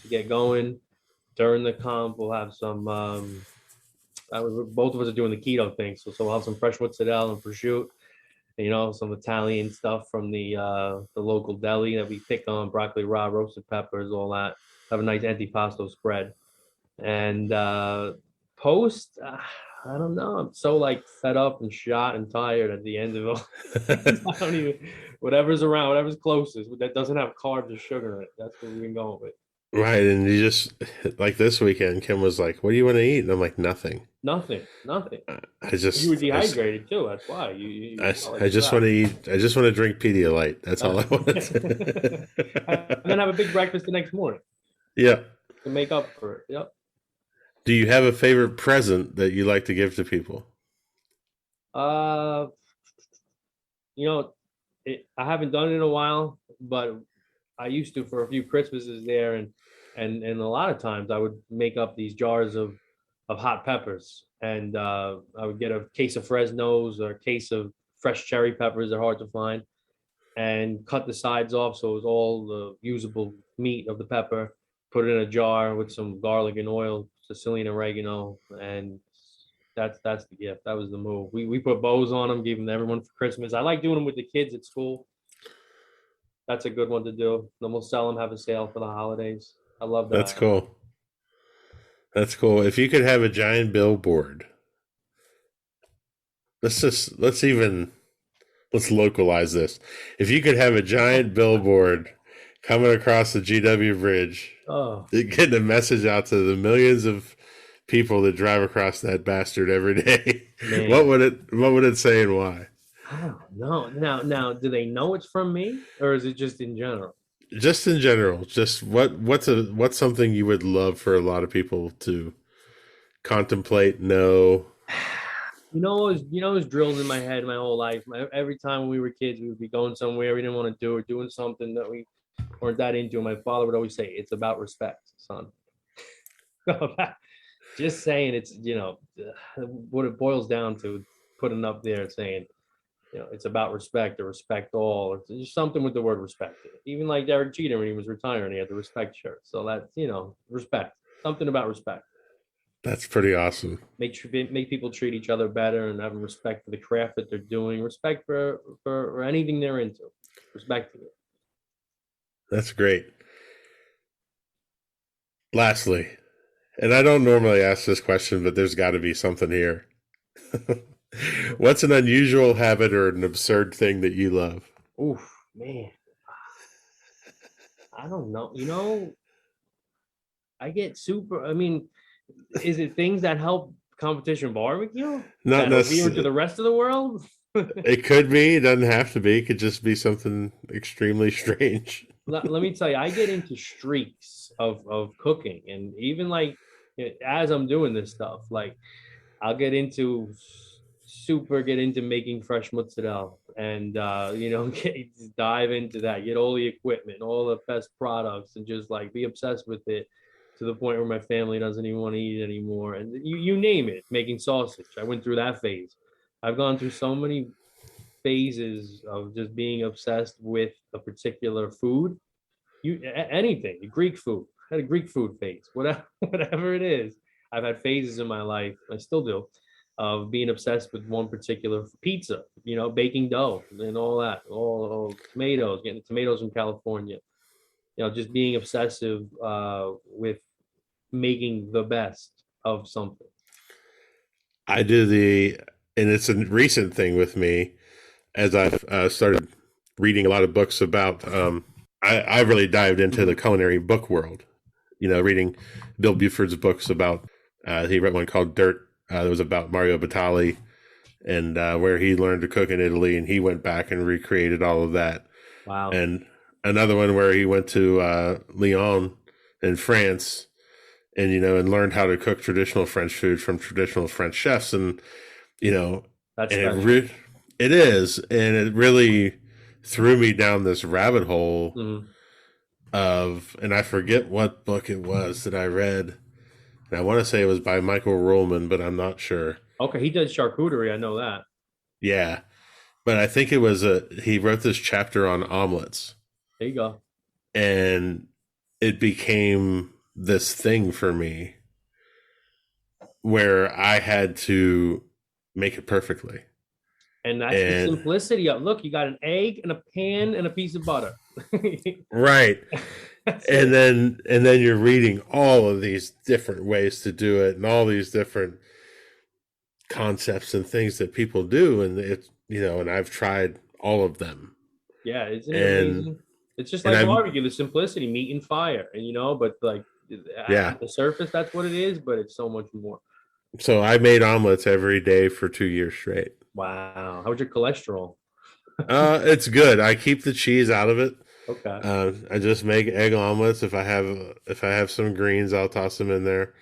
to get going. During the comp, we'll have some. Both of us are doing the keto thing, so we'll have some fresh mozzarella and prosciutto. Some Italian stuff from the local deli that we picked on, broccoli raw, roasted peppers, all that. Have a nice antipasto spread. And post, I don't know. I'm so like fed up and shot and tired at the end of it. I don't even, whatever's around, whatever's closest that doesn't have carbs or sugar in it. That's what we've been going with. Right. And you just, like this weekend, Kim was like, what do you want to eat? And I'm like, nothing. Nothing. I just. You were dehydrated too. That's why. I just want to eat. I just want to drink Pedialyte. That's all I want. And then have a big breakfast the next morning. Yeah. To make up for it. Yep. Do you have a favorite present that you like to give to people? I haven't done it in a while, but I used to for a few Christmases there, and a lot of times I would make up these jars of hot peppers, and I would get a case of Fresnos or a case of fresh cherry peppers. They're hard to find, and cut the sides off so it was all the usable meat of the pepper. Put it in a jar with some garlic and oil, Sicilian oregano, and that's the gift. That was the move. We put bows on them, gave them to everyone for Christmas. I like doing them with the kids at school. That's a good one to do. Then we'll sell them, have a sale for the holidays. I love that. That's cool. That's cool. If you could have a giant billboard, let's localize this. If you could have a giant billboard coming across the GW Bridge, getting a message out to the millions of people that drive across that bastard every day, what would it say and why? I don't know. Now, do they know it's from me, or is it just in general? Just in general. Just what's something you would love for a lot of people to contemplate, know, it was drilled in my head my whole life. Every time when we were kids, we would be going somewhere we didn't want to do or doing something that we weren't that into. And my father would always say, "It's about respect, son." Just saying, it's what it boils down to, putting up there saying, it's about respect or respect all. It's just something with the word respect. Even like Derek Jeter when he was retiring, he had the respect shirt. So that's respect. Something about respect. That's pretty awesome. Make people treat each other better and having respect for the craft that they're doing, respect for anything they're into, respecting it. That's great. Lastly, and I don't normally ask this question, but there's got to be something here. What's an unusual habit or an absurd thing that you love? Oof, man. I don't know. I get super. I mean, is it things that help competition barbecue? Not That are weird to necessarily. the rest of the world? It could be. It doesn't have to be. It could just be something extremely strange. Let me tell you, I get into streaks of cooking, and even like as I'm doing this stuff, like I'll get into making fresh mozzarella and dive into that, get all the equipment, all the best products, and just like be obsessed with it to the point where my family doesn't even want to eat it anymore. And you name it, making sausage. I went through that phase. I've gone through so many phases of just being obsessed with a particular food. Anything, Greek food. I had a Greek food phase, whatever it is. I've had phases in my life, I still do, of being obsessed with one particular pizza, baking dough and all that, all tomatoes, getting the tomatoes from California, just being obsessive with making the best of something. I do and it's a recent thing with me as I've started reading a lot of books about. I really dived into the culinary book world. Reading Bill Buford's books about. He wrote one called Dirt. That was about Mario Batali and where he learned to cook in Italy, and he went back and recreated all of that. Wow. And another one where he went to Lyon in France, and and learned how to cook traditional French food from traditional French chefs, and That's and special. it is, and it really threw me down this rabbit hole Mhm. and I forget what book it was that I read. And I want to say it was by Michael Ruhlman, but I'm not sure. Okay, he does charcuterie. I know that. Yeah, but I think it was he wrote this chapter on omelets, There you go. and it became this thing for me where I had to make it perfectly. And that's the And simplicity of, look, you got an egg and a pan and a piece of butter. right. That's And it. then you're reading all of these different ways to do it and all these different concepts and things that people do, and it's and I've tried all of them. Yeah, isn't it and amazing? It's just and like I've barbecue, the simplicity, meat and fire, and but like yeah, at the surface, that's what it is, but it's so much more. so I made omelets every day for 2 years straight. Wow. How's your cholesterol? It's good. I keep the cheese out of it. Okay. I just make egg omelets. If I have some greens, I'll toss them in there.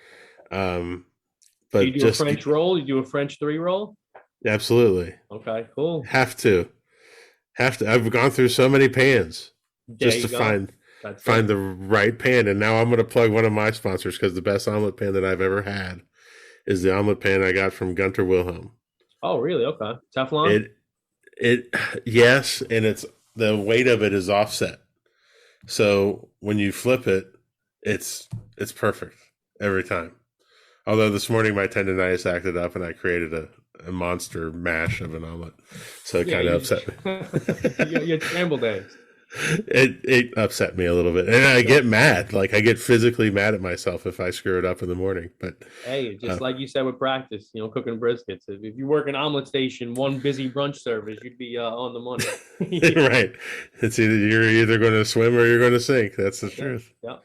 um Do you but do a just French roll? You do a French three roll? absolutely Okay, cool. have to. I've gone through so many pans There just you to go. find That's find it. the right pan. And now I'm going to plug one of my sponsors, because the best omelet pan that I've ever had is the omelet pan I got from Gunter Wilhelm. Oh, really? Okay. Teflon? It it yes, and it's the weight of it is offset. So when you flip it, it's perfect every time. Although this morning my tendonitis acted up and I created a monster mash of an omelet, so it Yeah, kind of you upset me. you scrambled eggs. It upset me a little bit, and I get mad. Like, I get physically mad at myself if I screw it up in the morning. But Hey, uh, just like you said with practice, cooking briskets. If you work an omelet station, one busy brunch service, you'd be on the money. right, it's you're either going to swim or you're going to sink. That's the That's it. truth. Yeah.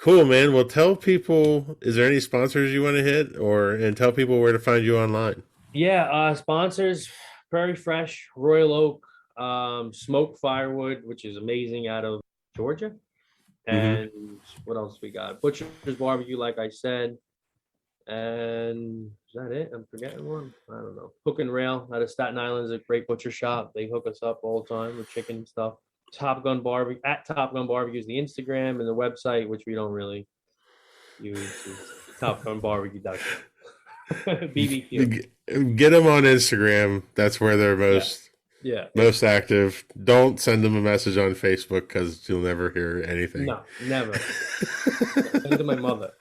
Cool, man. Well, tell people, is there any sponsors you want to hit, and tell people where to find you online? Yeah, sponsors, Prairie Fresh, Royal Oak, Smoke Firewood, which is amazing, out of Georgia. Mm-hmm. And what else we got? Butcher's Barbecue, like I said. And is that it? I'm forgetting one. I don't know. Hook and Rail out of Staten Island is a great butcher shop. They hook us up all the time with chicken and stuff. Top Gun Barbecue at Top Gun Barbecue is the Instagram, and the website, which we don't really use, is topgunbarbecue.com. BBQ. Get them on Instagram. That's where they're Yeah. most active. Don't send them a message on Facebook because you'll never hear anything. No, never. Send to my mother.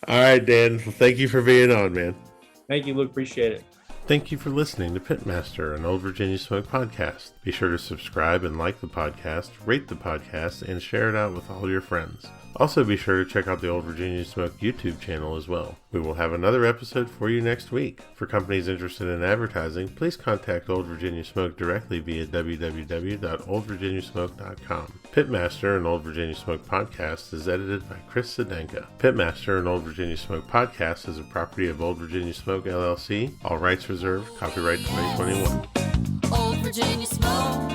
All right, Dan. Thank you for being on, man. Thank you, Luke. Appreciate it. Thank you for listening to Pitmaster, an Old Virginia Smoke podcast. Be sure to subscribe and like the podcast, rate the podcast, and share it out with all your friends. Also, be sure to check out the Old Virginia Smoke YouTube channel as well. We will have another episode for you next week. For companies interested in advertising, please contact Old Virginia Smoke directly via www.oldvirginiasmoke.com. Pitmaster, an Old Virginia Smoke podcast, is edited by Chris Sedenka. Pitmaster, an Old Virginia Smoke podcast is a property of Old Virginia Smoke LLC. All rights reserved. Copyright 2021. Old Virginia Smoke.